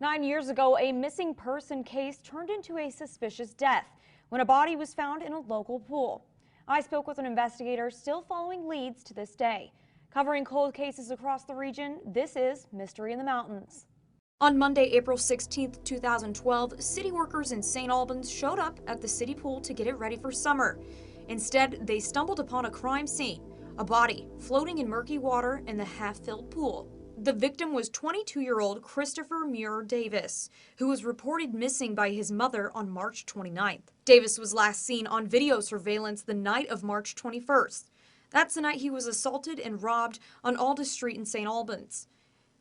9 years ago, a missing person case turned into a suspicious death when a body was found in a local pool. I spoke with an investigator still following leads to this day. Covering cold cases across the region, this is Mystery in the Mountains. On Monday, April 16, 2012, city workers in St. Albans showed up at the city pool to get it ready for summer. Instead, they stumbled upon a crime scene, a body floating in murky water in the half-filled pool. The victim was 22-year-old Christopher Muir Davis, who was reported missing by his mother on March 29th. Davis was last seen on video surveillance the night of March 21st. That's the night he was assaulted and robbed on Aldous Street in St. Albans.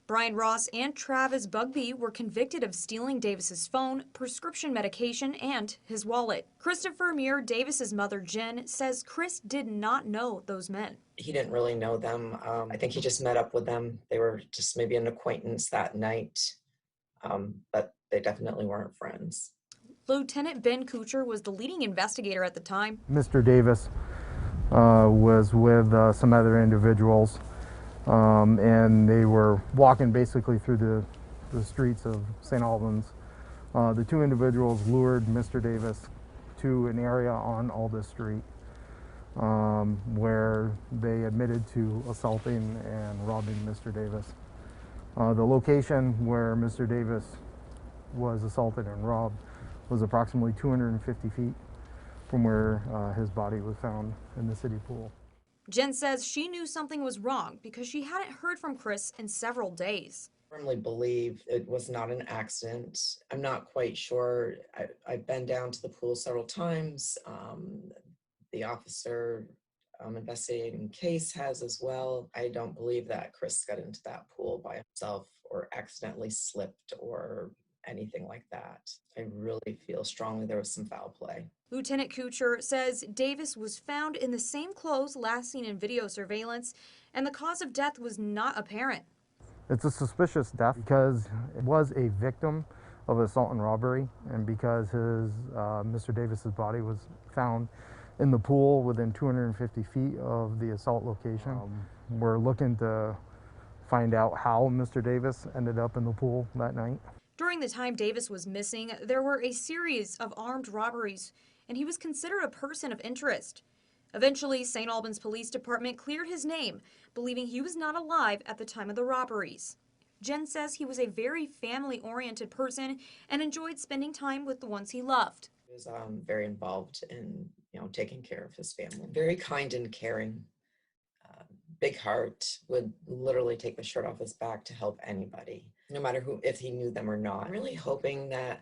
Brian Ross and Travis Bugbee were convicted of stealing Davis's phone, prescription medication, and his wallet. Christopher Muir Davis's mother, Jen, says Chris did not know those men. He didn't really know them. I think he just met up with them. They were just maybe an acquaintance that night, but they definitely weren't friends. Lieutenant Ben Kuchar was the leading investigator at the time. Mr. Davis was with some other individuals. And they were walking basically through the streets of St. Albans. The two individuals lured Mr. Davis to an area on Aldous Street where they admitted to assaulting and robbing Mr. Davis. The location where Mr. Davis was assaulted and robbed was approximately 250 feet from where his body was found in the city pool. Jen says she knew something was wrong because she hadn't heard from Chris in several days. I firmly believe it was not an accident. I'm not quite sure. I've been down to the pool several times. The officer investigating the case has as well. I don't believe that Chris got into that pool by himself or accidentally slipped or anything like that. I really feel strongly there was some foul play. Lieutenant Kuchar says Davis was found in the same clothes last seen in video surveillance, and the cause of death was not apparent. It's a suspicious death because it was a victim of assault and robbery, and because Mr. Davis's body was found in the pool within 250 feet of the assault location. We're looking to find out how Mr. Davis ended up in the pool that night. During the time Davis was missing, there were a series of armed robberies, and he was considered a person of interest. Eventually, St. Albans Police Department cleared his name, believing he was not alive at the time of the robberies. Jen says he was a very family-oriented person and enjoyed spending time with the ones he loved. He was very involved in taking care of his family. Very kind and caring. Big heart, would literally take the shirt off his back to help anybody, no matter if he knew them or not. I'm really hoping that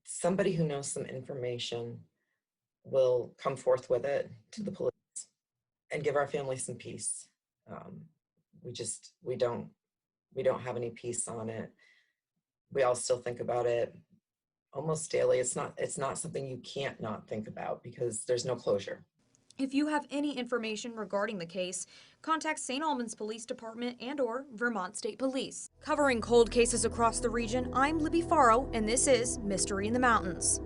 somebody who knows some information will come forth with it to the police and give our family some peace. We don't have any peace on it. We all still think about it almost daily. It's not something you can't not think about because there's no closure. If you have any information regarding the case, contact St. Albans Police Department and/or Vermont State Police. Covering cold cases across the region, I'm Libby Farrow, and this is Mystery in the Mountains.